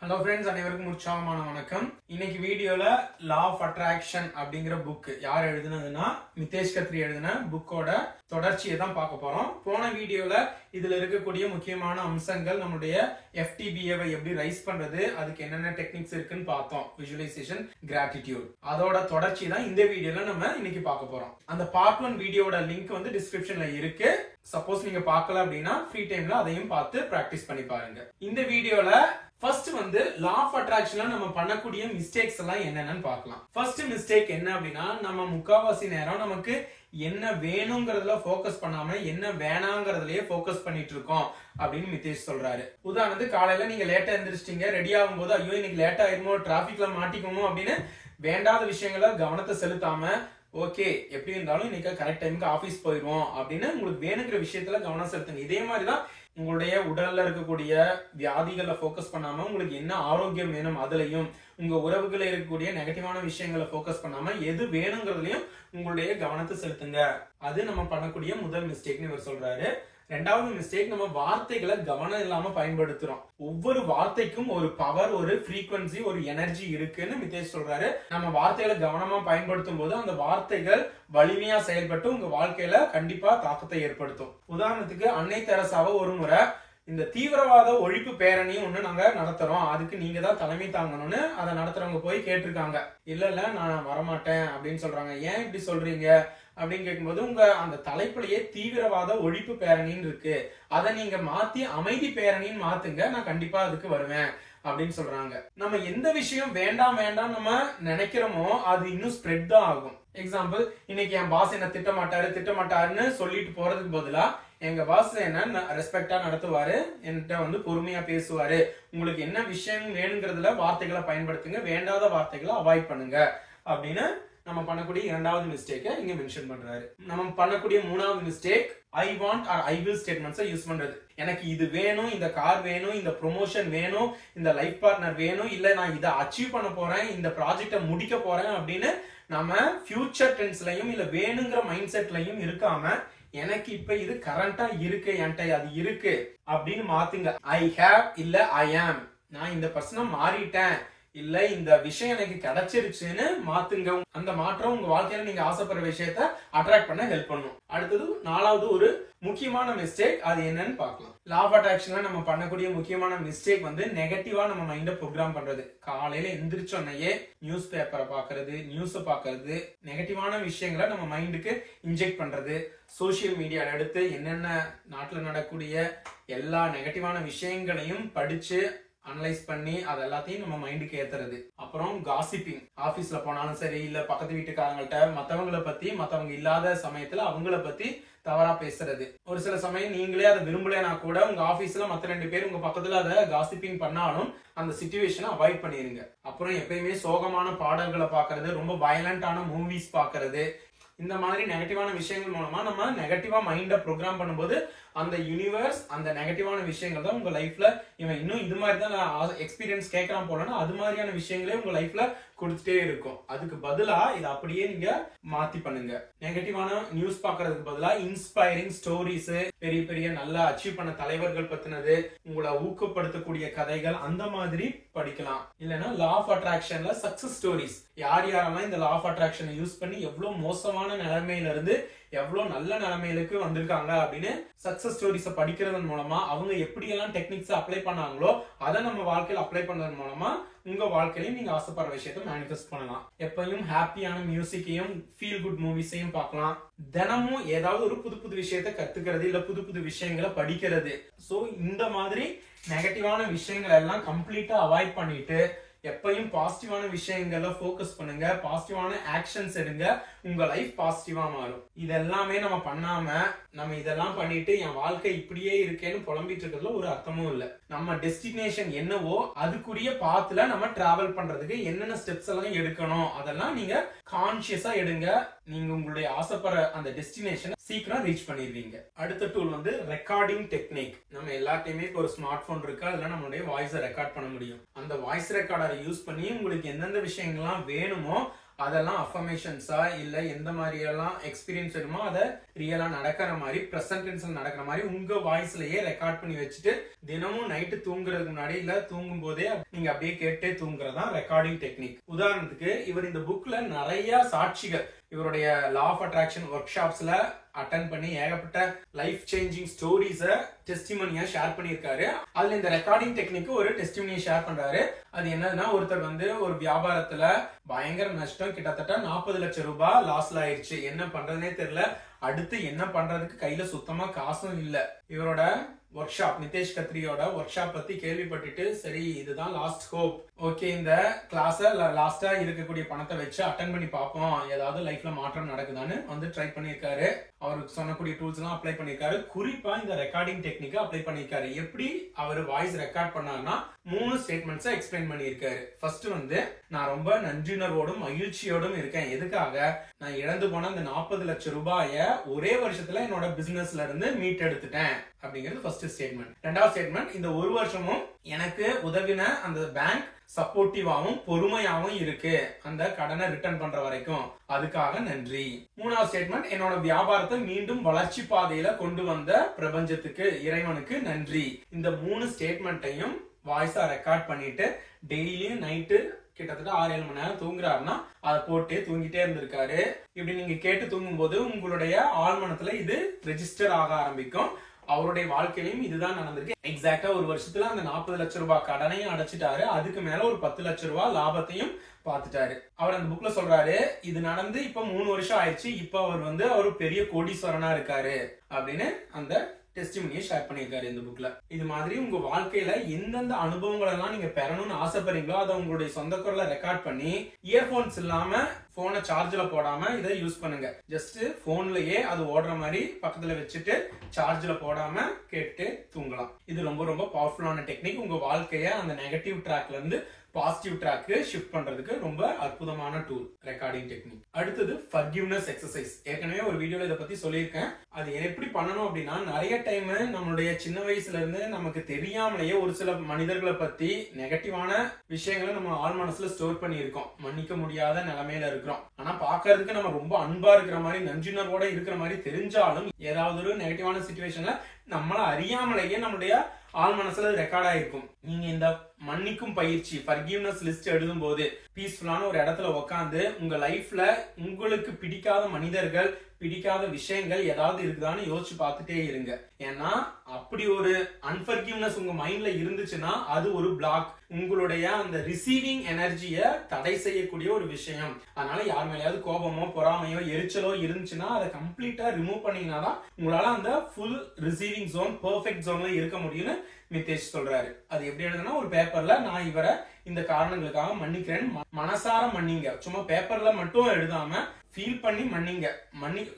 Hello friends, அனைவருக்கும் உற்சாகமான வணக்கம். இன்னைக்கு வீடியோல லா ஆஃப் அட்ராக்ஷன் அப்படிங்கிற புக் யார் எழுதுனதுன்னா மிதேஷ் கத்ரி எழுதின புக்கோட தொடர்ச்சியை தான் பார்க்க போறோம். போன வீடியோல இதுல இருக்கக்கூடிய முக்கியமான அம்சங்கள், நம்மளுடைய FTBA-வை எப்படி ரைஸ் பண்றது, அதுக்கு என்னென்ன டெக்னிக்ஸ் இருக்குன்னு பார்த்தோம். விஜுவலைசேஷன், கிராட்டிடியூட், அதோட தொடர்ச்சி தான் இந்த வீடியோல நம்ம இன்னைக்கு பார்க்க போறோம். அந்த பார்ட் 1 வீடியோட லிங்க் வந்து டிஸ்கிரிப்ஷன்ல இருக்கு. சப்போஸ் நீங்க பார்க்கல அப்படின்னா ஃப்ரீ டைம்ல அதையும் பார்த்து பிராக்டிஸ் பண்ணி பாருங்க. இந்த வீடியோல ஃபர்ஸ்ட் வந்து லா ஆஃப் அட்ராக்ஷன்ல நம்ம பண்ணக்கூடிய மிஸ்டேக்ஸ் எல்லாம் என்னென்னு பார்க்கலாம். ஃபர்ஸ்ட் மிஸ்டேக் என்ன அப்படின்னா, நம்ம முக்காவாசி நேரம் நமக்கு என்ன வேணுங்கிறதுல ஃபோக்கஸ் பண்ணாம என்ன வேணாங்கிறதுலயே ஃபோக்கஸ் பண்ணிட்டு இருக்கோம் அப்படின்னு மிதேஷ் சொல்றாரு. உதாரணத்துக்கு காலையில நீங்க லேட்டா எந்திரிச்சிட்டீங்க, ரெடி ஆகும் போது ஐயோ இன்னைக்கு லேட் ஆயிருமோ, டிராபிக்ல மாட்டிக்குமோ அப்படின்னு வேண்டாத விஷயங்களை கவனத்தை செலுத்தாம ஓகே எப்படி இருந்தாலும் இன்னைக்கு கரெக்ட் டைமுக்கு ஆபீஸ் போயிடுவோம் அப்படின்னு உங்களுக்கு வேணுங்கிற விஷயத்துல கவனம் செலுத்துங்க. இதே மாதிரிதான் உங்களுடைய உடல்ல இருக்கக்கூடிய வியாதிகளை ஃபோக்கஸ் பண்ணாம உங்களுக்கு என்ன ஆரோக்கியம் வேணும் அதுலயும், உங்க உறவுகளை இருக்கக்கூடிய நெகட்டிவான விஷயங்களை ஃபோக்கஸ் பண்ணாம எது வேணுங்கிறதுலயும் உங்களுடைய கவனத்தை செலுத்துங்க. அது நம்ம பண்ணக்கூடிய முதல் மிஸ்டேக்னு இவர் சொல்றாரு. ரெண்டாவது மிஸ்டேக், நம்ம வார்த்தைகளை கவனம் இல்லாம பயன்படுத்துறோம். ஒவ்வொரு வார்த்தைக்கும் ஒரு பவர், ஒரு ஃப்ரீக்வன்சி, ஒரு எனர்ஜி இருக்குன்னு மிதேஷ் சொல்றாரு. நம்ம வார்த்தைகளை கவனமா பயன்படுத்தும் போது அந்த வார்த்தைகள் வலிமையா செயல்பட்டு உங்க வாழ்க்கையில கண்டிப்பா தாக்கத்தை ஏற்படுத்தும். உதாரணத்துக்கு அன்னை தெரசாவை ஒரு முறை இந்த தீவிரவாத ஒழிப்பு பேரணி ஒண்ணு நாங்க நடத்துறோம், அதுக்கு நீங்க தான் தலைமை தாங்கணும்னு அதை நடத்துறவங்க போய் கேட்டிருக்காங்க. இல்ல நான் வரமாட்டேன் அப்படின்னு சொல்றாங்க. ஏன் இப்படி சொல்றீங்க அப்படின்னு கேட்கும்போது, உங்க அந்த தலைப்புலயே தீவிரவாத ஒழிப்பு பேரணின்னு இருக்கு, அதை நீங்க மாத்தி அமைதி பேரணின்னு மாத்துங்க, நான் கண்டிப்பா அதுக்கு வருவேன் அப்படின்னு சொல்றாங்க. நம்ம எந்த விஷயம் வேண்டாம் நம்ம நினைக்கிறோமோ அது இன்னும் ஸ்ப்ரெட் தான் ஆகும். எக்ஸாம்பிள், இன்னைக்கு என் பாஸ் என்ன திட்டமாட்டாருன்னு சொல்லிட்டு போறதுக்கு பதிலா எங்க பாஸ் என்ன ரெஸ்பெக்டா நடத்துவாரு, என்கிட்ட வந்து பொறுமையா பேசுவாரு, உங்களுக்கு என்ன விஷயம் வேணுங்கிறதுல வார்த்தைகளை பயன்படுத்துங்க, வேண்டாத வார்த்தைகளை அவாய்ட் பண்ணுங்க அப்படின்னு நம்ம பண்ணக்கூடிய இரண்டாவது மிஸ்டேக்கை இங்க மென்ஷன் பண்றாரு. நம்ம பண்ணக்கூடிய மூணாவது mistake, I want or I will ஸ்டேட்மெண்ட்ஸை யூஸ் பண்றது. எனக்கு இது வேணும், இந்த கார் வேணும், இந்த ப்ரொமோஷன் வேணும், இந்த லைஃப் பார்ட்னர் வேணும், இல்ல நான் இதை அச்சீவ் பண்ண போறேன், இந்த ப்ராஜெக்டை முடிக்க போறேன் அப்படின்னு நம்ம ஃபியூச்சர் டென்ஸ்லயும் இல்ல வேணுங்கிற மைண்ட் செட்லயும் இருக்காம, எனக்கு இப்ப இது கரண்டா இருக்கு, என்கிட்ட அது இருக்கு அப்படின்னு மாத்துங்க. ஐ ஹேவ் இல்ல ஐ ஆம், நான் இந்த பர்சனை மாறிட்டேன், இல்ல இந்த விஷயம் எனக்கு கிடைச்சிருச்சுன்னு மாத்துங்க. அந்த மாற்றம் உங்க வாழ்க்கையில நீங்க ஆசைப்படுற விஷயத்த அட்ராக்ட் பண்ண ஹெல்ப் பண்ணும். அடுத்தது நாலாவது ஒரு முக்கியமான மிஸ்டேக், அது என்னன்னு பார்க்கலாம். லா ஆஃப் அட்ராக்ஷன்ல நம்ம பண்ணக்கூடிய முக்கியமான மிஸ்டேக் வந்து நெகட்டிவா நம்ம மைண்ட ப்ரோக்ராம் பண்றது. காலையில எந்திரிச்சோன்னையே நியூஸ் பேப்பரை பாக்குறது, நியூஸ் பாக்குறது, நெகட்டிவான விஷயங்களை நம்ம மைண்டுக்கு இன்ஜெக்ட் பண்றது, சோசியல் மீடியால எடுத்து என்னென்ன நாட்டுல நடக்கூடிய எல்லா நெகட்டிவான விஷயங்களையும் படிச்சு அனலைஸ் பண்ணி அது எல்லாத்தையும் நம்ம மைண்டுக்கு ஏத்துறது. அப்புறம் காசிப்பிங், ஆபீஸ்ல போனாலும் சரி இல்ல பக்கத்து வீட்டுக்காரங்கள்ட்ட மத்தவங்களை பத்தி, மத்தவங்க இல்லாத சமயத்துல அவங்கள பத்தி தவறா பேசுறது. ஒரு சில சமயம் நீங்களே அதை விரும்பலனா கூட உங்க ஆபீஸ்ல மத்த 2 பேர் உங்க பக்கத்துல அதை காசிப்பிங் பண்ணாலும் அந்த சிச்சுவேஷனை அவாய்ட் பண்ணிருங்க. அப்புறம் எப்பயுமே சோகமான பாடல்களை பாக்குறது, ரொம்ப வயலண்டான மூவிஸ் பாக்குறது, இந்த மாதிரி நெகட்டிவான விஷயங்கள் மூலமா நம்ம நெகட்டிவா மைண்ட ப்ரோக்ராம் பண்ணும்போது அந்த யூனிவர்ஸ் அந்த நெகட்டிவான விஷயங்கள் தான் உங்க லைஃப்ல, இவன் இன்னும் இது மாதிரி தான் எக்ஸ்பீரியன்ஸ் கேட்கறான் போலன்னா அது மாதிரியான விஷயங்களே உங்க லைஃப்ல கொடுத்துட்டே இருக்கும். அதுக்கு பதிலா இதை அப்படியே நீங்க மாத்தி பண்ணுங்க. நெகட்டிவான நியூஸ் பாக்குறதுக்கு பதிலா இன்ஸ்பைரிங் ஸ்டோரிஸ், பெரிய பெரிய நல்ல அச்சீவ் பண்ண தலைவர்கள் பத்தினது, உங்களை ஊக்கப்படுத்தக்கூடிய கதைகள், அந்த மாதிரி படிக்கலாம். இல்லைன்னா லா ஆஃப் அட்ராக்ஷன்ல சக்சஸ் ஸ்டோரிஸ், யாரெல்லாம் இந்த லா ஆஃப் அட்ராக்ஷனை யூஸ் பண்ணி எவ்வளவு மோசமான நிலைமையில இருந்து எவ்வளவு நல்ல நிலைமைகளுக்கு வந்திருக்காங்க அப்படின்னு சக்சஸ் ஸ்டோரிஸை படிக்கிறதன் மூலமா அவங்க எப்படியெல்லாம் டெக்னிக்ஸ் அப்ளை பண்ணாங்களோ அதை நம்ம வாழ்க்கையில அப்ளை பண்றது மூலமா உங்க வாழ்க்கையிலையும் நீங்க ஆசைப்படுற விஷயத்தை மேனிஃபெஸ்ட் பண்ணலாம். எப்பயும் ஹாப்பியான மியூசிக்கையும் ஃபீல் குட் மூவிஸையும் பார்க்கலாம். தினமும் ஏதாவது ஒரு புது புது விஷயத்தை கத்துக்கிறது, இல்ல புது புது விஷயங்களை படிக்கிறது. சோ இந்த மாதிரி நெகட்டிவான விஷயங்களை எல்லாம் கம்ப்ளீட்டா அவாய்ட் பண்ணிட்டு எப்பயும் பாசிட்டிவான விஷயங்கள்ல ஃபோக்கஸ் பண்ணுங்க, பாசிட்டிவான ஆக்ஷன்ஸ் எடுங்க, உங்க லைஃப் பாசிட்டிவா மாறும். இதெல்லாமே நம்ம பண்ணாம நம்ம இதெல்லாம் பண்ணிட்டு என் வாழ்க்கை இப்படியே இருக்கேன்னு புலம்பிட்டு இருக்கிறதுல ஒரு அர்த்தமும் இல்ல. நம்ம டெஸ்டினேஷன் என்னவோ அதுக்குரிய பாத்துல நம்ம டிராவல் பண்றதுக்கு என்னென்ன ஸ்டெப்ஸ் எல்லாம் எடுக்கணும் அதெல்லாம் நீங்க கான்சியஸா எடுங்க. நீங்க உங்களுடைய ஆசைப்படுற அந்த டெஸ்டினேஷன் சீக்கிரம் ரீச் பண்ணிடுவீங்க. அடுத்த டூல் வந்து ரெக்கார்டிங் டெக்னிக். நம்ம எல்லாத்தையுமே இப்போ ஒரு ஸ்மார்ட் போன் இருக்கு, அதுல நம்மளுடைய வாய்ஸை ரெக்கார்ட் பண்ண முடியும். அந்த வாய்ஸ் ரெக்கார்டரை யூஸ் பண்ணி உங்களுக்கு எந்தெந்த விஷயங்கள்லாம் வேணுமோ அதெல்லாம் அஃபர்மேஷன்ஸா இல்ல எந்த மாதிரி எல்லாம் எக்ஸ்பீரியன்ஸ் வேணுமோ அதை ரியலா நடக்கிற மாதிரி பிரசன்ட் டென்ஸ்ல நடக்கிற மாதிரி உங்க வாய்ஸ்லயே ரெக்கார்ட் பண்ணி வச்சுட்டு தினமும் நைட்டு தூங்குறதுக்கு முன்னாடி இல்ல தூங்கும் போதே நீங்க அப்படியே கேட்டே தூங்குறதா ரெக்கார்டிங் டெக்னிக். உதாரணத்துக்கு இவர் இந்த புக்ல நிறைய சாட்சிகள் இவருடைய லா ஆஃப் அட்ராக்ஷன் ஒர்க் ஷாப்ஸ்ல அட்டன் பண்ணி ஏகப்பட்ட லைஃப் சேஞ்சிங் ஸ்டோரிஸ டெஸ்டிமோனியா ஷேர் பண்ணியிருக்காரு. அதுல இந்த ரெக்கார்டிங் டெக்னிக் ஒரு டெஸ்டிமோனியை ஷேர் பண்றாரு. அது என்னன்னா, ஒருத்தர் வந்து ஒரு வியாபாரத்துல பயங்கர நஷ்டம், கிட்டத்தட்ட 40 லட்சம் ரூபாய் லாஸ்ல ஆயிடுச்சு. என்ன பண்றதுனே தெரியல, அடுத்து என்ன பண்றதுக்கு கையில சுத்தமா காசும் இல்ல. இவரோட ஒர்க் ஷாப், நிதேஷ் கத்ரியோட ஒர்க் ஷாப் பத்தி கேள்விப்பட்டுட்டு சரி இதுதான் லாஸ்ட் ஹோப், ஓகே இந்த கிளாஸ லாஸ்டா இருக்கக்கூடிய பணத்தை வச்சு அட்டன் பண்ணி பார்ப்போம், ஏதாவது லைஃப்ல மாற்றம் நடக்குதான்னு வந்து ட்ரை பண்ணிருக்காரு. அவருக்கு சொன்னக்கூடிய டூல்ஸ் எல்லாம் அப்ளை பண்ணிருக்காரு. குறிப்பா இந்த ரெக்கார்டிங் டெக்னிக்கை அப்ளை பண்ணிருக்காரு. எப்படி அவர் வாய்ஸ் ரெக்கார்ட் பண்ணாருன்னா 3 ஸ்டேட்மெண்ட்ஸ் எக்ஸ்பிளைன் பண்ணிருக்காரு. ஃபர்ஸ்ட் வந்து, நான் ரொம்ப நன்றியுணர்வோடும் மகிழ்ச்சியோடும் இருக்கேன். எதுக்காக? நான் இழந்து போன அந்த 40 லட்சம் ரூபாய ஒரே வருஷத்துல என்னோட பிசினஸ்ல இருந்து மீட் எடுத்துட்டேன் அப்படிங்கிறது ஃபர்ஸ்ட் ஸ்டேட்மெண்ட். ரெண்டாவது ஸ்டேட்மெண்ட், இந்த ஒரு வருஷமும் எனக்கு உதவின அந்த பேங்க் சப்போர்ட்டிவாவும் பொறுமையாவும் இருக்கு அந்த கடனை ரிட்டர்ன் பண்ற வரைக்கும், அதுக்காக நன்றி. மூணாவது ஸ்டேட்மெண்ட், என்னோட வியாபாரத்தை மீண்டும் வளர்ச்சி பாதையில கொண்டு வந்த பிரபஞ்சத்துக்கு, இறைவனுக்கு நன்றி. இந்த 3 ஸ்டேட்மெண்ட்டையும் வாய்ஸா ரெக்கார்ட் பண்ணிட்டு டெய்லியும் நைட்டு கிட்டத்தட்ட 6-7 மணி நேரம் தூங்குறாருன்னா அதை போட்டு தூங்கிட்டே இருந்திருக்காரு. இப்படி நீங்க கேட்டு தூங்கும் போது உங்களுடைய ஆழ்மனத்துல இது ரெஜிஸ்டர் ஆக ஆரம்பிக்கும். அவருடைய வாழ்க்கையிலும் இதுதான் நடந்திருக்கு. எக்ஸாக்டா ஒரு வருஷத்துல அந்த 40 லட்சம் ரூபாய் கடனையும் அடைச்சிட்டாரு. அதுக்கு மேல ஒரு 10 லட்சம் ரூபாய் லாபத்தையும் பாத்துட்டாரு. அவர் அந்த புக்ல சொல்றாரு, இது நடந்து இப்ப 3 வருஷம் ஆயிடுச்சு, இப்ப அவர் வந்து ஒரு பெரிய கோடீஸ்வரனா இருக்காரு அப்படின்னு அந்த டெஸ்டிமோனியை ஷேர் பண்ணியிருக்காரு இந்த புக்ல. இது மாதிரி உங்க வாழ்க்கையில எந்தெந்த அனுபவங்கள் எல்லாம் நீங்க பெறணும்னு ஆசைப்படுறீங்களோ அதை உங்களுடைய சொந்த குரல்ல ரெக்கார்ட் பண்ணி இயர்போன்ஸ் இல்லாம போனை சார்ஜ்ல போடாம இதை யூஸ் பண்ணுங்க. ஜஸ்ட் போன்லயே அது ஓடுற மாதிரி பக்கத்துல வச்சுட்டு சார்ஜ்ல போடாம கேட்டு தூங்கலாம். இது ரொம்ப ரொம்ப பவர்ஃபுல்லான டெக்னிக். உங்க வாழ்க்கைய அந்த நெகட்டிவ் ட்ராக்ல இருந்து பாசிட்டிவ் ட்ராக்கு ஷிஃப்ட் பண்றதுக்கு ரொம்ப அற்புதமான டூல் ரெக்கார்டிங் டெக்னிக். அடுத்தது ஃபர்கிவ்னஸ் எக்ஸசைஸ். ஏற்கனவே ஒரு வீடியோல இதை பத்தி சொல்லியிருக்கேன். அது எப்படி பண்ணணும் அப்படின்னா, நிறைய டைம் நம்மளுடைய சின்ன வயசுல இருந்து நமக்கு தெரியாமலேயே ஒரு சில மனிதர்களை பத்தி நெகட்டிவான விஷயங்களை நம்ம ஆள் மனசுல ஸ்டோர் பண்ணி இருக்கோம். மன்னிக்க முடியாத நிலைமையில இருக்கிறோம். ஆனா பாக்குறதுக்கு நம்ம ரொம்ப அன்பா இருக்கிற மாதிரி நன்றியுணர்வோட இருக்கிற மாதிரி தெரிஞ்சாலும் ஏதாவது ஒரு நெகட்டிவான சிச்சுவேஷன்ல நம்மள அறியாமலேயே நம்மளுடைய ஆள் மனசுல ரெக்கார்ட் ஆயிருக்கும். நீங்க இந்த மன்னிக்கும் பயிற்சி ஃபர்கிவ்னஸ் லிஸ்ட் எழுதும் போது பீஸ்ஃபுல்லான ஒரு இடத்துல உட்காந்து உங்க லைஃப்ல உங்களுக்கு பிடிக்காத மனிதர்கள், பிடிக்காத விஷயங்கள் ஏதாவது இருக்குதான்னு யோசிச்சு பார்த்துட்டே இருங்க. ஏன்னா அப்படி ஒரு அன்ஃபர்கிவ்னஸ் உங்க மைண்ட்ல இருந்துச்சுன்னா அது ஒரு பிளாக், உங்களுடைய அந்த ரிசீவிங் எனர்ஜியை தடை செய்யக்கூடிய ஒரு விஷயம். அதனால யார் மேலேயாவது கோபமோ பொறாமையோ எரிச்சலோ இருந்துச்சுன்னா அதை கம்ப்ளீட்டா ரிமூவ் பண்ணீங்கன்னா தான் உங்களால அந்த ஃபுல் ரிசீவிங் ஜோன், பெர்ஃபெக்ட் ஜோன்ல இருக்க முடியும்னு நிதேஷ் சொல்றாரு. அது எப்படி எழுதுனா, ஒரு பேப்பர்ல நான் இவரை இந்த காரணங்களுக்காக மன்னிக்கிறேன், மனசார மன்னிங்க. சும்மா பேப்பர்ல மட்டும் எழுதாம ஃபீல் பண்ணி மன்னிங்க.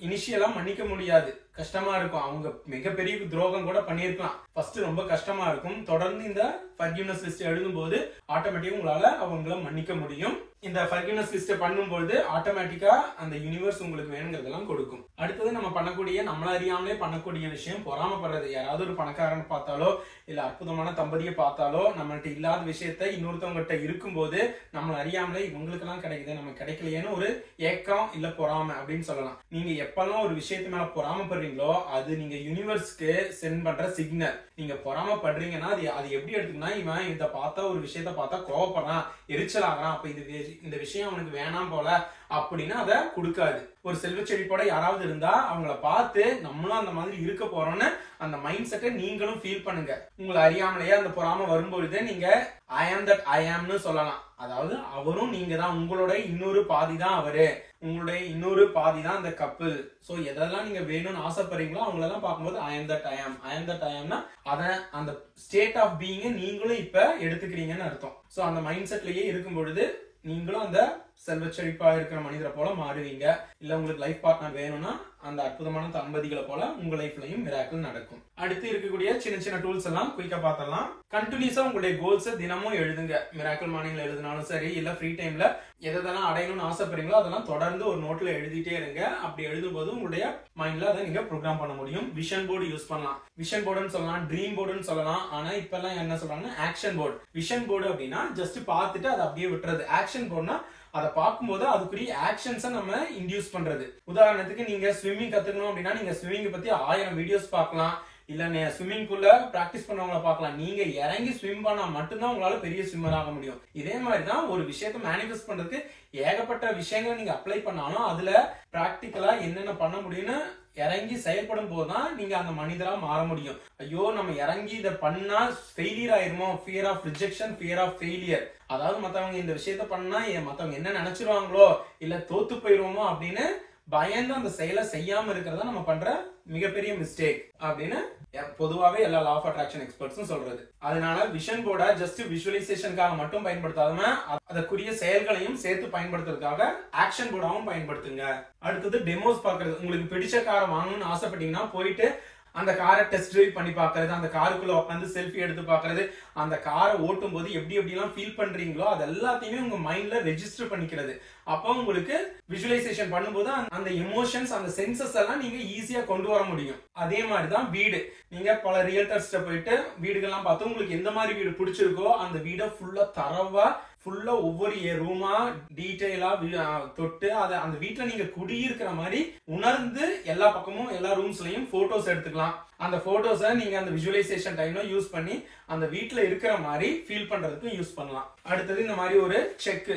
இனிஷியலா மன்னிக்க முடியாது, கஷ்டமா இருக்கும். அவங்க மிகப்பெரிய துரோகம் கூட பண்ணிருக்கலாம். ஃபர்ஸ்ட் ரொம்ப கஷ்டமா இருக்கும். தொடர்ந்து இந்த ஃபர்கிவ்னஸ் லிஸ்ட் எழுதும் போது ஆட்டோமேட்டிக்கா உங்களால அவங்கள மன்னிக்க முடியும். இந்த ஃபர்கிவ்னஸ் லிஸ்ட் பண்ணும்போது ஆட்டோமேட்டிக்கா அந்த யூனிவர்ஸ் உங்களுக்கு வேணுங்கிறதெல்லாம் கொடுக்கும். அடுத்தது நம்ம பண்ணக்கூடிய, நம்மள அறியாமலே பண்ணக்கூடிய விஷயம் பொறாமப்படுறது. யாராவது ஒரு பணக்காரன் பார்த்தாலோ இல்ல அற்புதமான தம்பதியை பார்த்தாலோ நம்மள்ட்ட இல்லாத விஷயத்த இன்னொருத்தவங்ககிட்ட இருக்கும்போது நம்மள அறியாமலே இவங்களுக்கு எல்லாம் கிடைக்குது நமக்கு கிடைக்கலையேன்னு ஒரு ஏக்கம் இல்ல பொறாமை அப்படின்னு சொல்லலாம். நீங்க எப்பெல்லாம் ஒரு விஷயத்து மேல பொறாமப்படுறீங்களோ அது நீங்க யூனிவர்ஸ்க்கு சென்ட் பண்ற சிக்னல். நீங்க பொறாமப்படுறீங்கன்னா அது எப்படி எடுத்துக்கணும்னா, இவன் இதை பார்த்தா, ஒரு விஷயத்த பார்த்தா கோவப்படுறான், எரிச்சல் ஆகிறான், அப்ப இந்த விஷயம் அவனுக்கு வேணாம் போல அப்படின்னு அதை கொடுக்காது. ஒரு செல்வ செழிப்போட யாராவது இருந்தா அவங்கள பார்த்து நம்மளும் அந்த மாதிரி இருக்க போறோம்னு அந்த மைண்ட் செட்டை நீங்களும் ஃபீல் பண்ணுங்க. உங்களை அறியாமலேயே அந்த பொறாம வரும்பொழுது நீங்க ஐ ஆம் தட் ஐ ஆம்னு சொல்லலாம். அதாவது அவரும் நீங்க தான், உங்களோட இன்னொரு பாதி தான் அவரு, உங்களுடைய இன்னொரு பாதி தான் அந்த கப்பிள். சோ எதெல்லாம் நீங்க வேணும்னு ஆசைப்படுறீங்களோ அவங்களெல்லாம் பார்க்கும்போது ஐ ஆம் தட் ஐ ஆம், ஐ ஆம் தட் ஐ ஆம்னா அத அந்த ஸ்டேட் ஆஃப் பீயிங் நீங்களும் இப்ப எடுத்துக்கிறீங்கன்னு அர்த்தம். சோ அந்த மைண்ட் செட்லயே இருக்கும் பொழுது நீங்களும் அந்த செல்வ செழிப்பா இருக்கிற மனிதரை போல மாறுவீங்க. இல்ல உங்களுக்கு லைஃப் பார்ட்னர் வேணும்னா அந்த அற்புதமான தம்பதிகளை போல உங்க லைஃப்லயும் மிராக்கிள் நடக்கும். அடுத்து இருக்கக்கூடிய சின்ன சின்ன டூல்ஸ் எல்லாம் குயிக்கா பார்த்தலாம். கண்டினியூஸா உங்களுடைய கோல்ஸ் தினமும் எழுதுங்க. மிராக்கிள் மார்னிங்ல எழுதினாலும் சரி, இல்ல ஃப்ரீ டைம்ல எதெல்லாம் அடையணும்னு ஆசைப்படுறீங்களோ அதெல்லாம் தொடர்ந்து ஒரு நோட்ல எழுதிட்டே இருங்க. அப்படி எழுதும் போது உங்களுடைய மைண்ட்ல அதை நீங்க ப்ரோக்ராம் பண்ண முடியும். விஷன் போர்டு யூஸ் பண்ணலாம். விஷன் போர்டுன்னு சொல்லலாம், ட்ரீம் போர்டுன்னு சொல்லலாம். ஆனா இப்ப எல்லாம் என்ன சொல்றாங்கன்னா ஆக்ஷன் போர்டு. விஷன் போர்டு அப்படின்னா ஜஸ்ட் பார்த்துட்டு அதை அப்படியே விட்டுறது. ஆக்ஷன் போர்டுனா அதை அதை பார்க்கும்போது அதுக்குரிய ஆக்ஷன்ஸை நம்ம இன்டியூஸ் பண்றது. உதாரணத்துக்கு நீங்க ஸ்விம்மிங் கத்துக்கணும் அப்படின்னா நீங்க ஸ்விம்மிங் பத்தி 1000 வீடியோஸ் பார்க்கலாம், இல்ல ஸ்விம்மிங் பூல்ல பிராக்டிஸ் பண்றவங்கள பார்க்கலாம். நீங்க இறங்கி ஸ்விம் பண்ணா மட்டும்தான் உங்களால பெரிய ஸ்விம்மர் ஆக முடியும். இதே மாதிரிதான் ஒரு விஷயத்தை மேனிஃபெஸ்ட் பண்றதுக்கு ஏகப்பட்ட விஷயங்களை நீங்க அப்ளை பண்ணாலும் அதுல பிராக்டிக்கலா என்னென்ன பண்ண முடியும்னு இறங்கி செயல்படும் போதுதான் நீங்க அந்த மனிதரா மாற முடியும். ஐயோ நம்ம இறங்கி இதை பண்ணா ஃபெயிலியர் ஆயிருமோ, fear of rejection, fear of failure, அதாவது மத்தவங்க இந்த விஷயத்த பண்ணா மத்தவங்க என்ன நினைச்சிருவாங்களோ இல்ல தோத்து போயிருவோமோ அப்படின்னு பயந்து அந்த செயலை செய்யாம இருக்கிறதா நம்ம பண்ற மிகப்பெரிய மிஸ்டேக் அப்படின்னு பொதுவாவே எல்லா லா ஆஃப் அட்ராக்ஷன் எக்ஸ்பர்ட்ஸும் சொல்றது. அதனால விஷன் போர்டை ஜஸ்ட் விஷுவலைசேஷனுக்காக மட்டும் பயன்படுத்தாம அதற்குரிய செயல்களையும் சேர்த்து பயன்படுத்துறதுக்காக ஆக்ஷன் போர்டாவும் பயன்படுத்துங்க. அடுத்தது டெமோஸ் பாக்குறது. உங்களுக்கு பிடிச்ச காரை வாங்கணும்னு ஆசைப்பட்டீங்கன்னா போயிட்டு அந்த காரை டெஸ்ட் டிரைவ் பண்ணி பாக்குறது, அந்த காருக்குள்ள உட்காந்து செல்ஃபி எடுத்து பாக்குறது, அந்த காரை ஓட்டும் போது எப்படி எப்படிலாம் ஃபீல் பண்றீங்களோ அது எல்லாத்தையுமே உங்க மைண்ட்ல ரெஜிஸ்டர் பண்ணிக்கிறது. அப்போ உங்களுக்கு விஷுவலைசேஷன் பண்ணும்போது அந்த எமோஷன்ஸ், அந்த சென்சஸ் எல்லாம் நீங்க ஈஸியா கொண்டு வர முடியும். அதே மாதிரிதான் வீடு. நீங்க பல ரியல்டர்ஸ்ட போயிட்டு வீடுகள்லாம் பார்த்து உங்களுக்கு எந்த மாதிரி வீடு பிடிச்சிருக்கோ அந்த வீடை ஃபுல்லா தரவா ஃபுல்லா ஒவ்வொரு ரூமா டீடைலா தொட்டு அதை அந்த வீட்டுல நீங்க குடியிருக்கிற மாதிரி உணர்ந்து எல்லா பக்கமும் எல்லா ரூம்ஸ்லயும் போட்டோஸ் எடுத்துக்கலாம். அந்த போட்டோஸை நீங்க அந்த விஷுவலைசேஷன் டைம்ல யூஸ் பண்ணி அந்த வீட்டுல இருக்கிற மாதிரி ஃபீல் பண்றதுக்கும் யூஸ் பண்ணலாம். அடுத்தது இந்த மாதிரி ஒரு செக்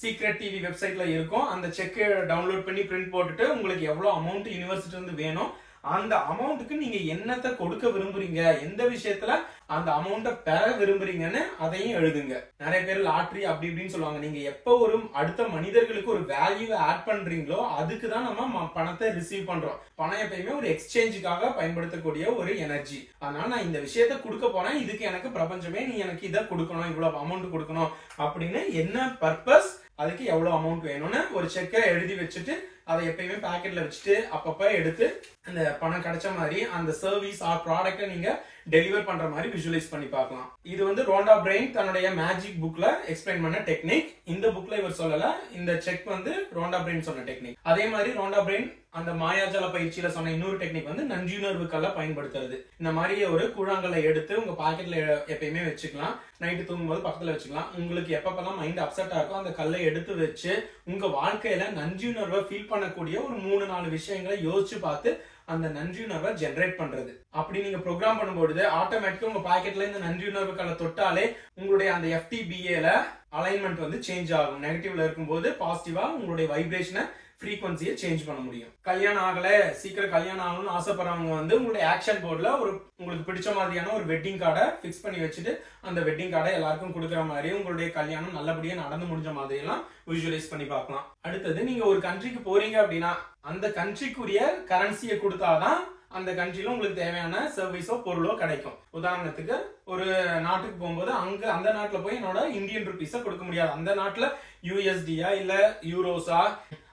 சீக்ரெட் டிவி வெப்சைட்ல இருக்கும். அந்த செக் டவுன்லோட் பண்ணி பிரிண்ட் போட்டுட்டு உங்களுக்கு எவ்வளவு அமௌண்ட் யூனிவர்சிட்டி இருந்து வேணும் அந்த அமௌண்ட்டுக்கு நீங்க என்னத்தை கொடுக்க விரும்புறீங்க, எந்த விஷயத்துல அந்த அமௌண்ட்டை பெற விரும்புறீங்கன்னு அதையும் எழுதுங்க. நிறைய பேர் லாட்ரி அப்படி இப்படின்னு சொல்லுவாங்க. நீங்க எப்ப ஒரு அடுத்த மனிதர்களுக்கு ஒரு வேல்யூ ஆட் பண்றீங்களோ அதுக்கு தான் நம்ம பணத்தை ரிசீவ் பண்றோம். பணம் எப்பயுமே ஒரு எக்ஸ்சேஞ்சுக்காக பயன்படுத்தக்கூடிய ஒரு எனர்ஜி. அதனால நான் இந்த விஷயத்த கொடுக்க போறேன், இதுக்கு எனக்கு பிரபஞ்சமே நீ எனக்கு இதை கொடுக்கணும், இவ்வளவு அமௌண்ட் கொடுக்கணும் அப்படின்னு என்ன பர்பஸ், அதுக்கு எவ்வளவு அமௌண்ட் வேணும்னு ஒரு செக்கை எழுதி வச்சுட்டு அதை எப்பயுமே பாக்கெட்ல வச்சுட்டு அப்பப்ப எடுத்து அந்த பணம் கிடைச்ச மாதிரி அந்த சர்வீஸ் ஆர் ப்ராடக்ட்டை நீங்க டெலிவர் பண்ற மாதிரி விஷுவலைஸ் பண்ணி பார்க்கலாம். இது ரோண்டா பிரெயின் தன்னுடைய மேஜிக் புக்ல எக்ஸ்பிளைன் பண்ண டெக்னிக். இந்த புக்ல இவர் சொல்லல, இந்த செக் ரோண்டா பிரெயின் சொன்ன டெக்னிக். அதே மாதிரி ரோண்டா பிரெயின் அந்த மாயாஜால பயிற்சியில சொன்ன இன்னொரு டெக்னிக் நன்றியுணர்வுக்கெல்லாம் பயன்படுத்துறது. இந்த மாதிரி ஒரு கூழாங்கல்லை எடுத்து உங்க பாக்கெட்ல எப்பயுமே வச்சுக்கலாம். நைட்டு தூங்கும்போது பக்கத்துல வச்சுக்கலாம். உங்களுக்கு எப்பப்பெல்லாம் மைண்ட் அப்செட் ஆகும் அந்த கல்லை எடுத்து வச்சு உங்க வாழ்க்கையில நன்றியுணர்வை ஃபீல் பண்ணக்கூடிய ஒரு 3-4 விஷயங்களை யோசிச்சு பார்த்து அந்த நன்றியுணர்வை ஜெனரேட் பண்றது. அப்படி நீங்க ப்ரோக்ராம் பண்ணும்போது ஆட்டோமேட்டிக்கா உங்க பாக்கெட்ல இந்த நன்றியுணர்வுகளை தொட்டாலே உங்களுடைய அந்த FTBA அலைன்மெண்ட் சேஞ்ச் ஆகும். நெகட்டிவ்ல இருக்கும்போது பாசிட்டிவா உங்களுடைய வைப்ரேஷனை ஃப்ரீக்வன்சியை சேஞ்ச் பண்ண முடியும். கல்யாணம் ஆகல, சீக்கிரம் கல்யாணம் ஆகணும்னு ஆசைப்படுறவங்க உங்களுடைய ஆக்ஷன் போர்ட்ல உங்களுக்கு பிடிச்ச மாதிரியான ஒரு வெட்டிங் கார்டை பிக்ஸ் பண்ணி வச்சுட்டு அந்த வெட்டிங் கார்டை எல்லாருக்கும் கொடுக்குற மாதிரி உங்களுடைய கல்யாணம் நல்லபடியா நடந்து முடிஞ்ச மாதிரி எல்லாம் விஷுவலைஸ் பண்ணி பார்க்கலாம். அடுத்தது நீங்க ஒரு கண்ட்ரிக்கு போறீங்க அப்படின்னா அந்த கண்ட்ரிக்குரிய கரன்சியை கொடுத்தாதான் அந்த கண்ட்ரில உங்களுக்கு தேவையான சர்வீஸோ பொருளோ கிடைக்கும். உதாரணத்துக்கு ஒரு நாட்டுக்கு போகும்போது அந்த நாட்டுல போய் என்னோட இந்தியன் ருபீஸ கொடுக்க முடியாது. அந்த நாட்டுல USDயா இல்ல யூரோஸா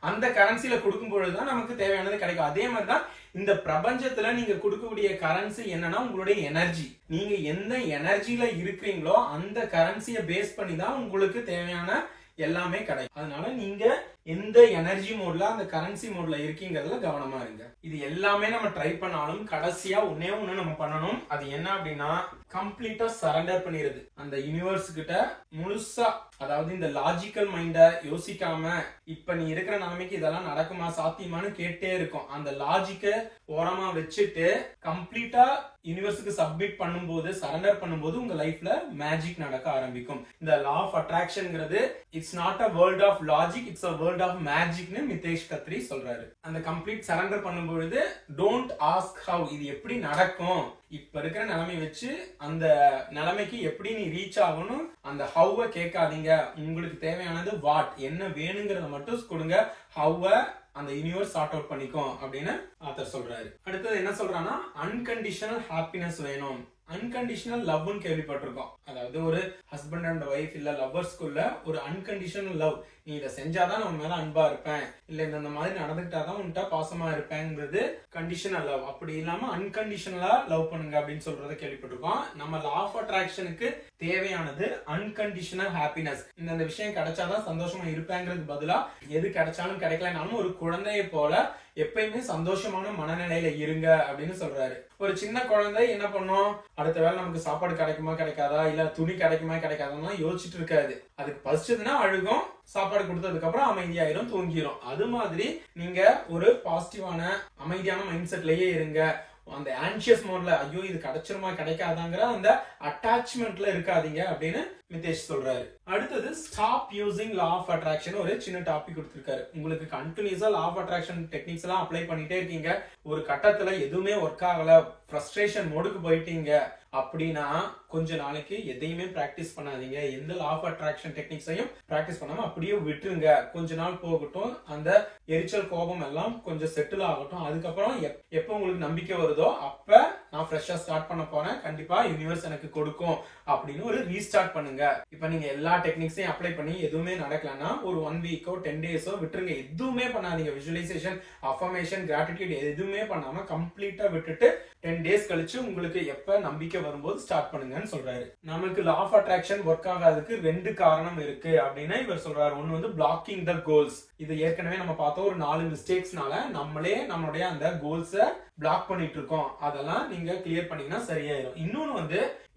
அந்த கரன்சில கொடுக்கும் பொழுதுதான் நமக்கு தேவையானது கிடைக்கும். அதே மாதிரிதான் இந்த பிரபஞ்சத்துல நீங்க கொடுக்கக்கூடிய கரன்சி என்னன்னா உங்களுடைய எனர்ஜி. நீங்க எந்த எனர்ஜில இருக்கிறீங்களோ அந்த கரன்சியை பேஸ் பண்ணி தான் உங்களுக்கு தேவையான எல்லாமே கிடைக்கும். அதனால நீங்க எந்த எனர்ஜி மோட்ல அந்த கரன்சி மோட்ல இருக்கீங்கிறதுல கவனமா இருங்க. இது எல்லாமே நம்ம ட்ரை பண்ணாலும் கடைசியா ஒன்னே ஒண்ணு நம்ம பண்ணணும். அது என்ன அப்படின்னா கம்ப்ளீட்டா சரண்டர் பண்ணிடுது அந்த யூனிவர்ஸ் கிட்ட முழுசா. அதாவது இந்த லாஜிக்கல் மைண்ட யோசிக்காம இப்ப நீ இருக்கிற நிலைமைக்கு இதெல்லாம் நடக்குமா சாத்தியமானு கேட்டே இருக்கும். அந்த லாஜிக்க ஓரமா வச்சுட்டு கம்ப்ளீட்டா யூனிவர்ஸுக்கு சப்மிட் பண்ணும்போது சரண்டர் பண்ணும்போது உங்க லைஃப்ல மேஜிக் நடக்க ஆரம்பிக்கும். இந்த லா ஆஃப் அட்ராக்ஷன்ங்கிறது it's not a world of logic, it's a world of மேஜிக்னு மிதேஷ் கத்ரி சொல்றாரு. அந்த கம்ப்ளீட் சரண்டர் பண்ணும்பொழுது டோன்ட் ஆஸ்க் ஹவ், இது எப்படி நடக்கும், இப்ப இருக்கிற நிலைமை வச்சு அந்த நிலைமைக்கு எப்படி நீ ரீச் ஆகணும் அந்த ஹவ்வ கேட்காதீங்க. உங்களுக்கு தேவையானது வாட், என்ன வேணுங்கிறத மட்டும் கொடுங்க. ஹவ்வ அந்த யூனிவர்ஸ் சார்ட் அவுட் பண்ணிக்கும் அப்படின்னு ஆத்தர் சொல்றாரு. அடுத்தது என்ன சொல்றான்னா அன்கண்டிஷனல் ஹாப்பினஸ் வேணும். அன்கண்டிஷனல் லவ்னு கேள்விப்பட்டிருக்கோம். அதாவது ஒரு ஹஸ்பண்ட் அண்ட் ஒய்ஃப் இல்ல லவ்வர்ஸ்குள்ள ஒரு அன்கண்டிஷனல் லவ், நீ இதை செஞ்சாதான் நான் மேல அன்பா இருப்பேன், இல்ல இந்த மாதிரி நடந்துக்கிட்டாதான் உன்கிட்ட பாசமா இருப்பேங்கிறது கண்டிஷனல் லவ். அப்படி இல்லாம அன்கண்டிஷனலா லவ் பண்ணுங்க அப்படின்னு சொல்றத கேள்விப்பட்டிருக்கோம். நம்ம லா ஆஃப் அட்ராக்ஷனுக்கு தேவையானது அன்கண்டிஷனல் ஹாப்பினஸ். இந்த விஷயம் கிடைச்சாதான் சந்தோஷமா இருப்பேங்கிறது பதிலா எது கிடைச்சாலும் கிடைக்கலனாலும் ஒரு குழந்தைய போல எப்பயுமே சந்தோஷமான மனநிலையில இருங்க அப்படின்னு சொல்றாரு. ஒரு சின்ன குழந்தை என்ன பண்ணும், அடுத்த வேளை நமக்கு சாப்பாடு கிடைக்குமா கிடைக்காதா, இல்ல துணி கிடைக்குமா கிடைக்காதான்னு யோசிச்சுட்டு இருக்காது. அதுக்கு பசிச்சதுன்னா அழுகும், சாப்பாடு கொடுத்ததுக்கு அப்புறம் அமைதியாயிரும், தூங்கிரும். அது மாதிரி நீங்க ஒரு பாசிட்டிவான அமைதியான மைண்ட் செட்லயே இருங்க. அந்த ஆன்ஷியஸ் மோட்ல ஐயோ இது கிடைச்சிருமா கிடைக்காதாங்கிற அந்த அட்டாச்மெண்ட்ல இருக்காதீங்க அப்படின்னு மிதேஷ் சொல்றாரு. அடுத்தது stop using law of attraction ஒரு சின்ன டாபிக் கொடுத்திருக்காரு. உங்களுக்கு கண்டினியூஸா லா ஆஃப் அட்ராக்ஷன் டெக்னிக்ஸ் எல்லாம் அப்ளை பண்ணிட்டே இருக்கீங்க, ஒரு கட்டத்துல எதுவுமே ஒர்க் ஆகல, ஃப்ரஸ்ட்ரேஷன் மோடுக்கு போயிட்டீங்க அப்படின்னா கொஞ்ச நாளைக்கு எதையுமே பிராக்டிஸ் பண்ணாதீங்க. எந்த லா ஆஃப் அட்ராக்ஷன் டெக்னிக்ஸையும் பிராக்டிஸ் பண்ணாம அப்படியே விட்டுருங்க. கொஞ்ச நாள் போகட்டும், அந்த எரிச்சல் கோபம் எல்லாம் கொஞ்சம் செட்டில் ஆகட்டும். அதுக்கப்புறம் எப்ப உங்களுக்கு நம்பிக்கை வருதோ அப்ப நான் ஃப்ரெஷ்ஷா ஸ்டார்ட் பண்ண போறேன், கண்டிப்பா யூனிவர்ஸ் எனக்கு கொடுக்கும் அப்படின்னு ஒரு ரீஸ்டார்ட் பண்ணுங்க. இப்ப நீங்க எல்லா டெக்னிக்ஸையும் அப்ளை பண்ணி எதுவுமே நடக்கலன்னா ஒரு 1 வீக்கோ 10 டேஸோ விட்டுருங்க. எதுவுமே பண்ணாதீங்க. விஜுவலைசேஷன், அஃபர்மேஷன், கிராட்டிடியூட் எதுவுமே பண்ணாம கம்ப்ளீட்டா விட்டுட்டு 10 டேஸ் கழிச்சு உங்களுக்கு எப்ப நம்பிக்கை வரும்போது ஸ்டார்ட் பண்ணுங்கன்னு சொல்றாரு. நமக்கு லா ஆஃப் அட்ராக்ஷன் ஒர்க் ஆகாததுக்கு 2 காரணம் இருக்கு அப்படின்னு இவர் சொல்றாரு. ஒன்னு வந்து பிளாக்கிங் த கோல்ஸ். இது ஏற்கனவே நம்ம பார்த்தோம், ஒரு 4 மிஸ்டேக்ஸ்னால நம்மளே நம்மளுடைய அந்த கோல்ஸை பிளாக் பண்ணிட்டு இருக்கோம். அதெல்லாம் நீங்க கிளியர் பண்ணீங்கன்னா சரியாயிரும்.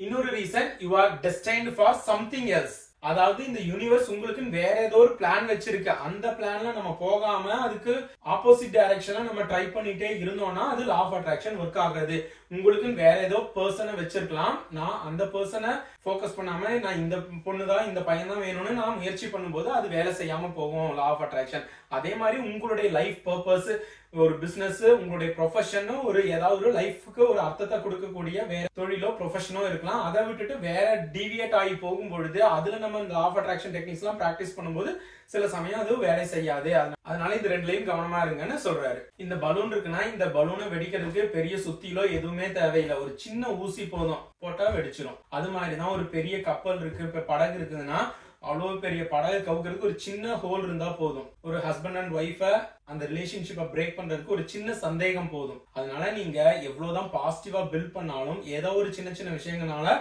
இன்னொரு reason, you are destined for something else. அதாவது இந்த யூனிவர்ஸ் உங்களுக்கு வேற ஏதோ ஒரு பிளான் வச்சிருக்கு. அந்த பிளான்ல நம்ம போகாம அதுக்கு ஆப்போசிட் டைரக்ஷன்ல நம்ம ட்ரை பண்ணிட்டே இருந்தோம்னா அது லா ஆஃப் அட்ராக்ஷன் ஒர்க் ஆகாது. உங்களுக்கு வேற ஏதோ பர்சனை வச்சிருக்கலாம், நான் அந்த பர்சனை ஃபோக்கஸ் பண்ணாம நான் இந்த பொண்ணுதான் இந்த பையன் தான் வேணும்னு நான் முயற்சி பண்ணும்போது அது வேலை செய்யாம போகும் லா ஆஃப் அட்ராக்ஷன். அதே மாதிரி உங்களுடைய லைஃப் பர்பஸ், ஒரு பிசினஸ், உங்களுடைய ப்ரொஃபஷன், ஒரு ஏதாவது ஒரு லைஃப்க்கு ஒரு அர்த்தத்தை கொடுக்கக்கூடிய வேற தொழிலோ ப்ரொஃபஷனோ இருக்கலாம். அதை விட்டுட்டு வேற டீவியேட் ஆகி போகும் பொழுது அதுல நம்ம இந்த லா ஆஃப் அட்ராக்ஷன் டெக்னிக்ஸ் எல்லாம் பிராக்டிஸ் பண்ணும்போது சில சமயம் அது வேலை செய்யாது. அதனால இது 2லயும் கவனமா இருங்கன்னு சொல்றாரு. இந்த பலூன் இருக்குன்னா இந்த பலூனை வெடிக்கிறதுக்கு பெரிய சுத்திலோ எதுவுமே தேவையில்லை, ஒரு சின்ன ஊசி போதும், போட்டா வெடிச்சிடும். அது மாதிரிதான் ஒரு பெரிய கப்பல் இருக்கு, இப்ப படகு இருக்குதுன்னா அவ்வளவு பெரிய படகு கவுக்கிறதுக்கு ஒரு சின்ன ஹோல் இருந்தா போதும். ஒரு ஹஸ்பண்ட் அண்ட் ஒய்ஃப அந்த ரிலேஷன்ஷிப்பை பிரேக் பண்றதுக்கு ஒரு சின்ன சந்தேகம் போதும். அதனால நீங்க எவ்வளவுதான் பாசிட்டிவா பில்ட் பண்ணாலும் ஏதோ ஒரு சின்ன சின்ன விஷயங்களால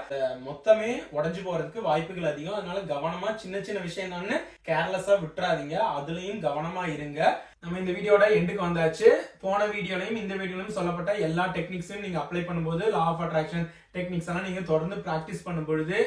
மொத்தமே உடஞ்சு போறதுக்கு வாய்ப்புகள் அதிகம். அதனால கவனமா சின்ன சின்ன விஷயம் தானே கேர்லெஸ்ஸா விட்டுறாதீங்க, அதுலயும் கவனமா இருங்க. நம்ம இந்த வீடியோட எண்டுக்கு வந்தாச்சு. போன வீடியோலையும் இந்த வீடியோலையும் சொல்லப்பட்ட எல்லா டெக்னிக்ஸையும் நீங்க அப்ளை பண்ணும்போது லா ஆஃப் அட்ராக்ஷன் டெக்னிக்ஸ் எல்லாம் நீங்க தொடர்ந்து பிராக்டிஸ் பண்ணும்பொழுது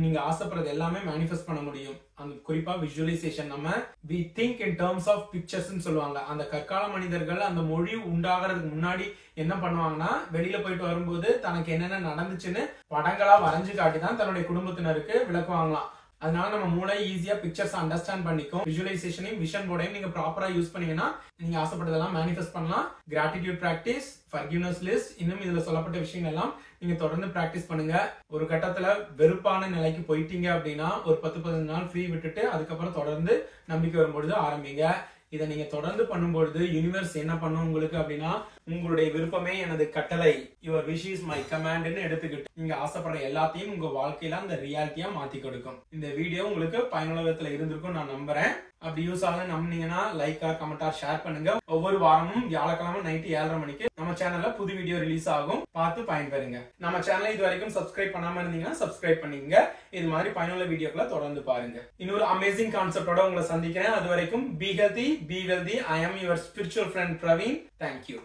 நீங்க ஆசைப்படுறது எல்லாமே மேனிஃபெஸ்ட் பண்ண முடியும். அந்த குறிப்பா விஜுவலைசேஷன், நம்ம we think in terms of pictures ன்னு சொல்லுவாங்க. அந்த கற்கால மனிதர்கள் அந்த மொழி உண்டாகிறதுக்கு முன்னாடி என்ன பண்ணுவாங்கன்னா வெளியில போயிட்டு வரும்போது தனக்கு என்னென்ன நடந்துச்சுன்னு படங்களா வரைஞ்சு காட்டிதான் தன்னுடைய குடும்பத்தினருக்கு விளக்குவாங்களாம். அதனால நம்ம மூளை ஈஸியா பிக்சர்ஸ் அண்டர்ஸ்டாண்ட் பண்ணிக்கும். விஜுவலைசேஷனையும் விஷன் போர்டையும் நீங்க ப்ராப்பரா யூஸ் பண்ணீங்கன்னா நீங்க ஆசைப்பட்டதெல்லாம் மேனிஃபெஸ்ட் பண்ணலாம். கிராட்டிடியூட் பிராக்டிஸ், ஃபர்கிவ்னஸ் லிஸ்ட், இன்னும் இதுல சொல்லப்பட்ட விஷயங்கள் எல்லாம் நீங்க தொடர்ந்து பிராக்டிஸ் பண்ணுங்க. ஒரு கட்டத்துல வெறுப்பான நிலைக்கு போயிட்டீங்க அப்படின்னா ஒரு 10-15 நாள் ஃப்ரீ விட்டுட்டு அதுக்கப்புறம் தொடர்ந்து நம்பிக்கை வரும்பொழுது ஆரம்பிங்க. இதை நீங்க தொடர்ந்து பண்ணும்பொழுது யூனிவர்ஸ் என்ன பண்ணும் உங்களுக்கு அப்படின்னா, உங்களுடைய விருப்பமே எனது கட்டளை, யுவர் விஷ் இஸ் மை கமாண்ட்னு எடுத்துக்கிட்டு நீங்க ஆசைப்படுற எல்லாத்தையும் உங்க வாழ்க்கையில அந்த ரியாலிட்டியா மாத்தி கொடுக்கும். இந்த வீடியோ உங்களுக்கு பயனுள்ள விதத்துல இருந்திருக்கும் நான் நம்புறேன். அப்படி யூஸ் ஆக நம்பினீங்கன்னா லைக்கா கமெண்டா ஷேர் பண்ணுங்க. ஒவ்வொரு வாரமும் வியாழக்கிழமை நைட்டு 7:30 மணிக்கு நம்ம சேனல்ல புது வீடியோ ரிலீஸ் ஆகும், பார்த்து பயன்பெறுங்க. நம்ம சேனலை இது வரைக்கும் சப்ஸ்கிரைப் பண்ணாம இருந்தீங்கன்னா சப்ஸ்கிரைப் பண்ணிங்க. இது மாதிரி பயனுள்ள வீடியோக்களை தொடர்ந்து பாருங்க. இன்னொரு அமேசிங் கான்செப்டோட உங்களை சந்திக்கிறேன். அது வரைக்கும் be healthy, be wealthy. I am your spiritual friend Praveen. Thank you.